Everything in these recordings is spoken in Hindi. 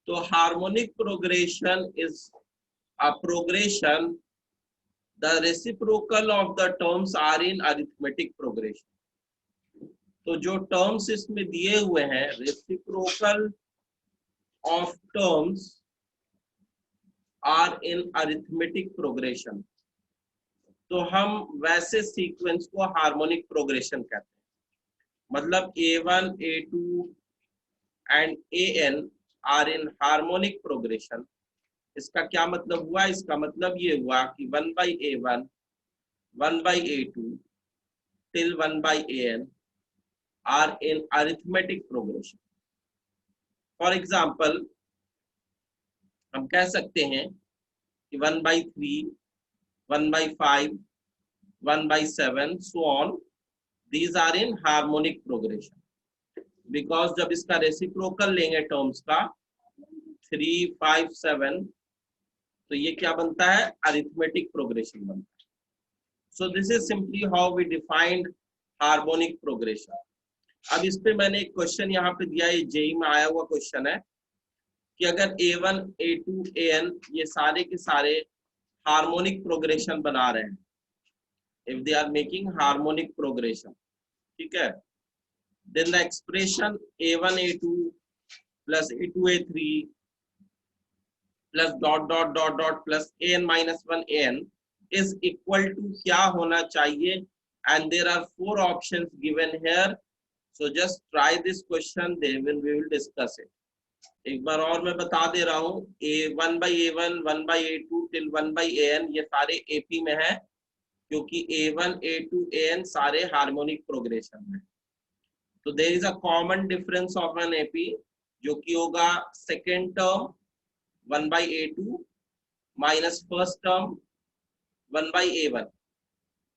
तो harmonic progression is a progression the reciprocal of the terms are in arithmetic progression. तो जो terms इसमें दिए हुए हैं reciprocal of terms are in arithmetic progression, तो हम वैसे सीक्वेंस को हार्मोनिक प्रोग्रेशन कहते हैं। मतलब A1, A2 and AN are in harmonic progression। इसका क्या मतलब हुआ? इसका मतलब ये हुआ कि 1/A1, 1/A2 till 1/AN are in arithmetic progression। For example, हम कह सकते हैं कि 1/3, 1/5, 1/7 so on, these are in harmonic progression because जब इसका रेसिप्रोकल लेंगे टर्म्स का 3, 5, 7, तो ये क्या बनता है? अरिथमेटिक प्रोग्रेशन बनता है। So this is simply how we defined harmonic progression. अब इस पे मैंने एक क्वेश्चन यहाँ पे दिया, ये जेई में आया हुआ क्वेश्चन है कि अगर A1, A2, AN ये सारे के सारे हार्मोनिक प्रोग्रेशन बना रहे हैं, if they are making harmonic progression, ठीक है, then the expression A1, A2 plus A2, A3 plus dot dot dot dot plus AN-1 AN is equal to क्या होना चाहिए? And there are 4 options given here, so just try this question, then we will discuss it। एक बार और मैं बता दे रहा हूँ, A1/A1, 1/A2 till 1/AN ये सारे AP में है क्योंकि A1, A2, AN सारे हार्मोनिक प्रोग्रेशन में। तो there is a common difference of an AP जो कि होगा second term 1/A2 minus first term 1/A1,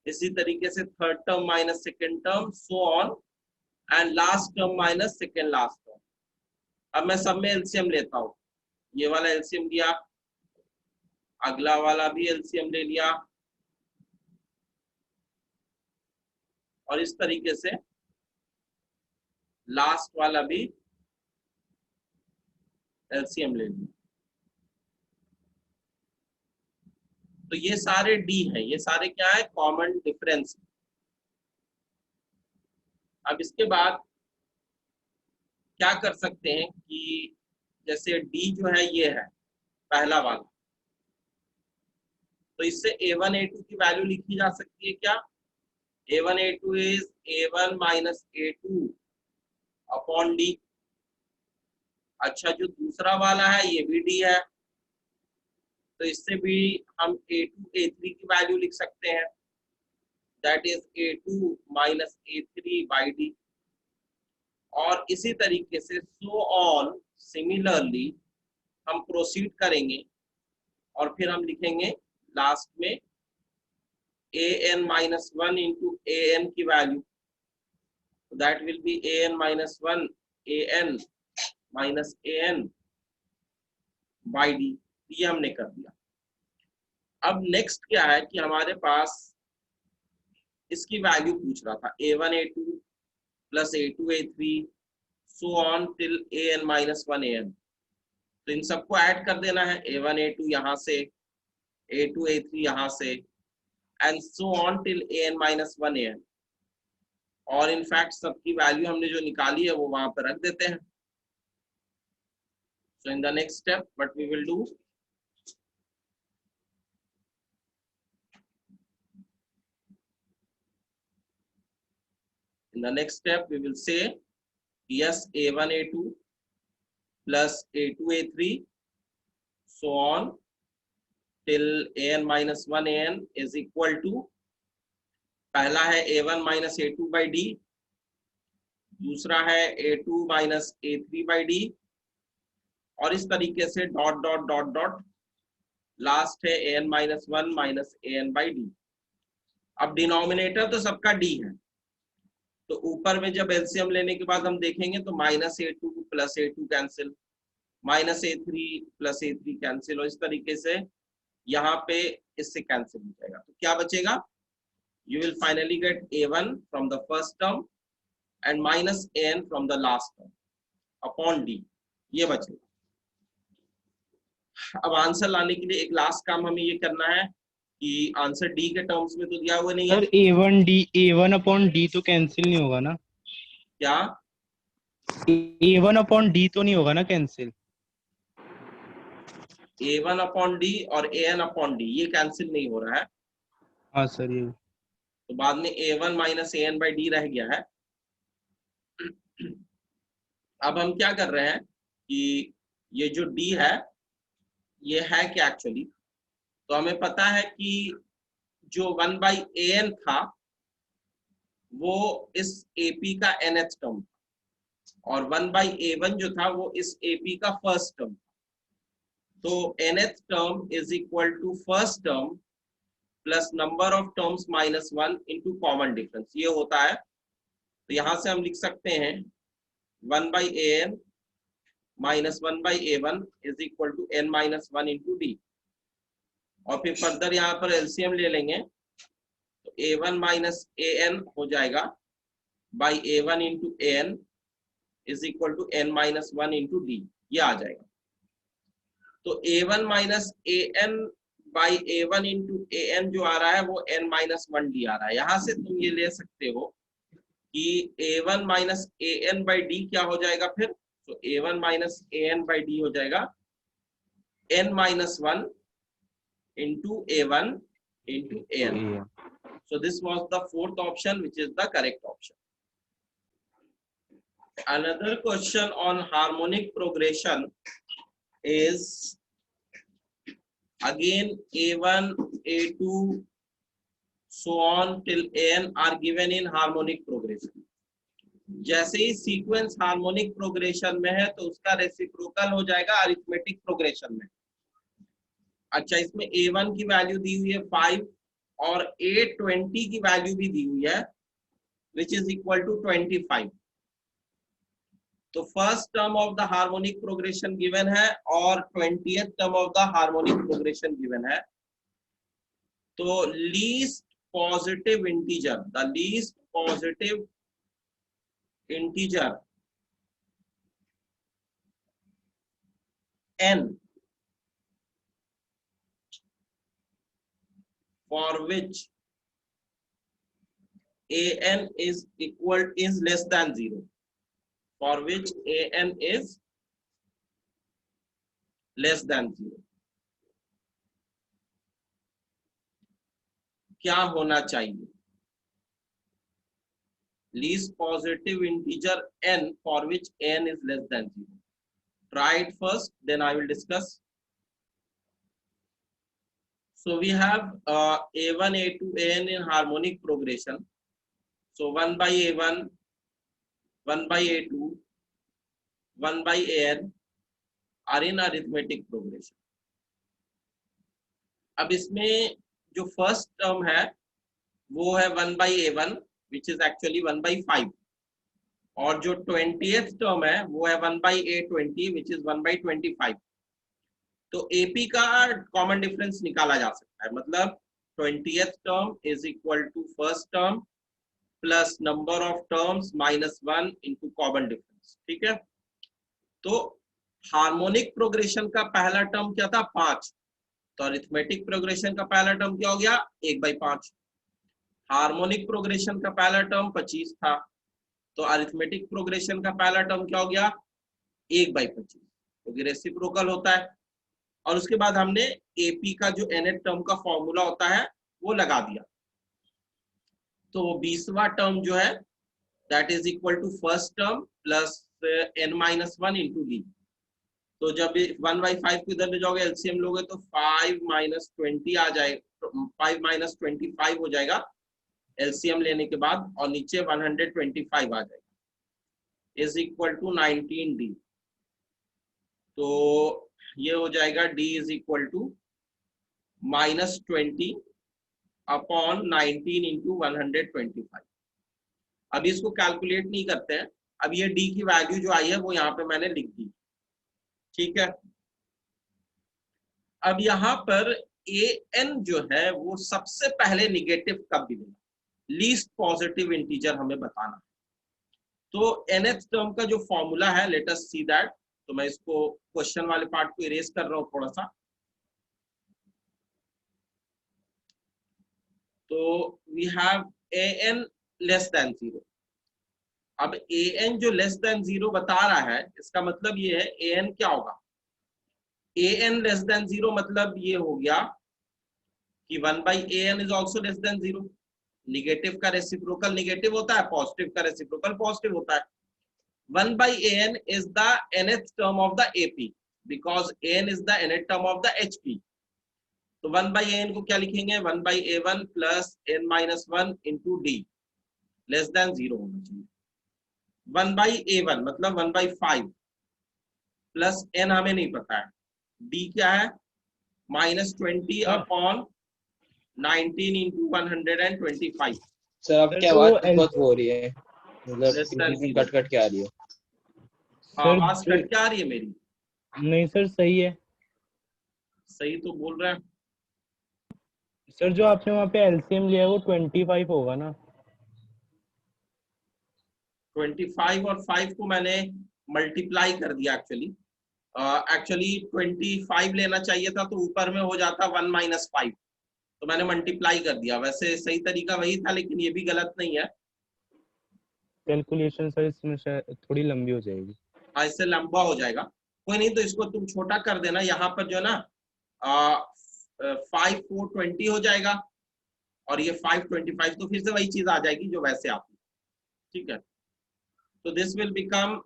इसी तरीके से third term minus second term so on, and last term minus second last term. अब मैं सब में एलसीएम लेता हूँ, ये वाला एलसीएम लिया, अगला वाला भी एलसीएम ले लिया, और इस तरीके से लास्ट वाला भी एलसीएम ले लिया। तो ये सारे डी हैं, ये सारे क्या है? Common difference. अब इसके बाद क्या कर सकते हैं कि जैसे डी जो है ये है पहला वाला, तो इससे A1, A2 की वैल्यू लिखी जा सकती है क्या? A1, A2 is A1 minus A2 upon D. अच्छा, जो दूसरा वाला है ये भी डी है, तो इससे भी हम A2, A3 की वैल्यू लिख सकते हैं, that is A2 minus A3 by D. और इसी तरीके से सो ऑन सिमिलरली हम प्रोसीड करेंगे और फिर हम लिखेंगे लास्ट में AN-1 इंटू AN की value, that will be AN-1 AN minus AN by D. ये हमने कर दिया। अब नेक्स्ट क्या है कि हमारे पास इसकी वैल्यू पूछ रहा था A1, A2 plus A2, A3 so on till AN-1 AN। तो इन सबको ऐड कर देना है, A1, A2 यहाँ से, A2, A3 यहाँ से, and so on till AN-1 AN। और इनफैक्ट सबकी वैल्यू हमने जो निकाली है वो वहां पर रख देते हैं। So in the next step what we will do, in the next step we will say yes A1, A2 plus A2, A3 so on till AN-1 AN is equal to, पहला है A1 minus A2 by D, दूसरा है A2 minus A3 by D, और इस तरीके से dot dot dot dot last है AN-1 minus AN by D. अब डिनोमिनेटर तो सबका डी है, तो ऊपर में जब एलसीएम लेने के बाद हम देखेंगे तो minus A2 plus A2 cancel, minus A3 plus A3 cancel, और इस तरीके से यहाँ पे इससे कैंसिल हो जाएगा। तो क्या बचेगा? You will finally get A1 from the first term and minus AN from the last term upon D, ये बचेगा। अब आंसर लाने के लिए एक लास्ट काम हमें ये करना है कि आंसर डी के टर्म्स में तो दिया हुआ नहीं है। सर A1 D तो कैंसिल नहीं होगा ना? क्या? A1 D तो नहीं होगा ना कैंसिल? A1/D और AN/D ये कैंसिल नहीं हो रहा है, हाँ सर ये। तो बाद में A1 माइनस AN/D रह गया है। अब हम क्या कर रहे हैं कि ये जो D है ये है क्या एक्चुअली, तो हमें पता है कि जो 1/AN था वो इस AP का nth टर्म और 1/A1 जो था वो इस AP का फर्स्ट टर्म। तो nth term is equal to first term plus number of terms minus 1 into common difference, ये होता है। तो यहां से हम लिख सकते हैं 1/AN minus 1/A1 is equal to n minus 1 into D. और फिर फर्दर यहाँ पर एलसीएम ले लेंगे तो A1 माइनस AN हो जाएगा by A1 into AN is equal to n minus 1 into D, ये आ जाएगा। तो A1 minus AN by A1 into AN जो आ रहा है वो n माइनस 1D आ रहा है। यहां से तुम ये ले सकते हो कि A1 minus AN by D क्या हो जाएगा फिर, तो A1 minus AN by D हो जाएगा n minus 1 into A1 into AN. So this was the fourth option, which is the correct option. Another question on harmonic progression is again A1, A2, so on till AN are given in harmonic progression. जैसे ही सीक्वेंस हार्मोनिक प्रोग्रेशन में है तो उसका रेसिप्रोकल हो जाएगा अरिथमेटिक प्रोग्रेशन में। अच्छा, इसमें A1 की वैल्यू दी हुई है 5 और A20 की वैल्यू भी दी हुई है which is equal to 25। तो first term of the harmonic progression given है और 20th term of the harmonic progression given है। तो least positive integer, the least positive integer n for which AN is less than 0, for which AN is less than 0, क्या होना चाहिए? Least positive integer n for which AN is less than 0. Try it first, then I will discuss. So we have A1, A2, AN in harmonic progression. So 1 by A1, 1 by A2, 1 by AN are in arithmetic progression. अब इसमें जो फर्स्ट टर्म है वो है 1 by A1 which is actually 1 by 5 और जो 20th टर्म है वो है 1 by A20 which is 1 by 25। तो AP का कॉमन डिफरेंस निकाला जा सकता है, मतलब 20th term is equal to first term plus number of terms minus 1 into common difference. ठीक है, तो हार्मोनिक प्रोग्रेशन का पहला टर्म क्या था? 5। तो अरिथमेटिक प्रोग्रेशन का पहला टर्म क्या हो गया? 1/5। हार्मोनिक प्रोग्रेशन का पहला टर्म 25 था, तो अरिथमेटिक प्रोग्रेशन का पहला टर्म क्या हो गया? 1/25, क्योंकि रेसिप्रोकल होता है। और उसके बाद हमने AP का जो nth टर्म का फॉर्मूला होता है वो लगा दिया। तो 20वां टर्म जो है that is equal to first term plus n minus 1 into D. तो जब 1/5 को इधर ले जाओगे एलसीएम लोगे तो 5 माइनस 20 आ जाएगा, 5 माइनस 25 हो जाएगा एलसीएम लेने के बाद, और नीचे 125 आ जाएगा इज इक्वल टू 19D। तो ये हो जाएगा D is equal to -20 upon 19 into 125। अब इसको कैलकुलेट नहीं करते हैं, अब ये D की वैल्यू जो आई है वो यहाँ पे मैंने लिख दी। ठीक है, अब यहाँ पर AN जो है वो सबसे पहले निगेटिव कब मिलेगा? लीस्ट पॉजिटिव इंटीजर हमें बताना है। तो nth टर्म का जो फॉर्मूला है लेट अस सी दैट। तो मैं इसको क्वेश्चन वाले पार्ट को इरेज कर रहा हूँ थोड़ा सा। तो we have an less than 0। अब an जो लेस देन 0 बता रहा है, इसका मतलब ये है an क्या होगा, an लेस देन 0 मतलब ये हो गया कि 1/an is also less than 0। Negative का रेसिप्रोकल निगेटिव होता है, पॉजिटिव का रेसिप्रोकल पॉजिटिव होता है। 1/an is the nth term of the AP because an is the nth term of the HP। तो 1/an को क्या लिखेंगे, 1/a1 plus n-1 into d less than 0 होना चाहिए। 1/a1 मतलब 1/5 प्लस n हमें नहीं पता है, d क्या है, -20 अपॉन 19 into 125। सर आपकी आवाज बहुत हो रही है, Less than मतलब zero। कट कट के आ रही है। आवाज कट के आ रही है मेरी? नहीं सर सही है सही तो बोल रहे हैं सर। जो आपने वहाँ पे एलसीएम लिया है वो 25 होगा ना? 25 और 5 को मैंने मल्टीप्लाई कर दिया। एक्चुअली 25 लेना चाहिए था, तो ऊपर में हो जाता 1 - 5, तो मैंने मल्टीप्लाई कर दिया। वैसे सही तरीका वही था, लेकिन ये भी गलत नहीं है। कैलकुलेशन सर इसमें शायद थोड़ी लंबी हो जाएगी। हाँ, इससे लंबा हो जाएगा, कोई नहीं, तो इसको तुम छोटा कर देना। यहाँ पर जो है ना 5 4 20 हो जाएगा, और ये 5 25, तो फिर से वही चीज आ जाएगी जो वैसे आती है। ठीक है, तो this will become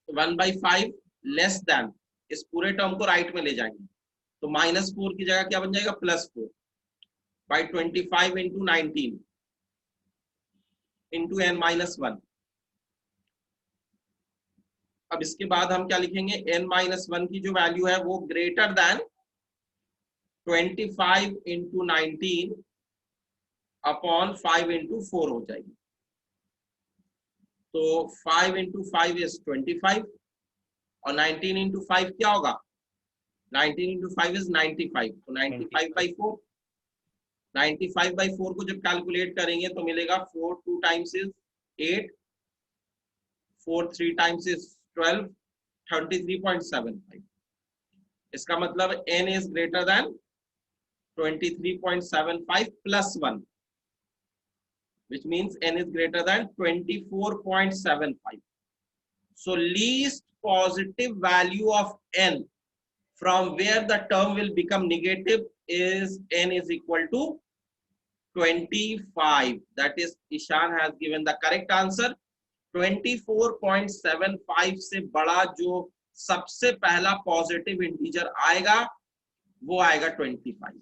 1/5 less than, इस पूरे टर्म को राइट में ले जाएंगे, तो -4 की जगह क्या बन जाएगा, +4 by 25 into 19 into n-1। अब इसके बाद हम क्या लिखेंगे, n-1 की जो वैल्यू है वो greater than 25 into 19 upon 5 into 4 हो जाएगी। तो 5 into 5 is 25 और 19 into 5 क्या होगा, 19 into 5 is 95, तो 95/4। 95/4 को जब कैलकुलेट करेंगे तो मिलेगा 4 2 times is 8, 4 3 times is 12, 33.75। इसका मतलब n is greater than 23.75 plus 1, which means n is greater than 24.75. So least positive value of n from where the term will become negative is n is equal to 25. That is, Ishan has given the correct answer। 24.75 से बड़ा जो सबसे पहला पॉजिटिव इंटीजर आएगा वो आएगा 25।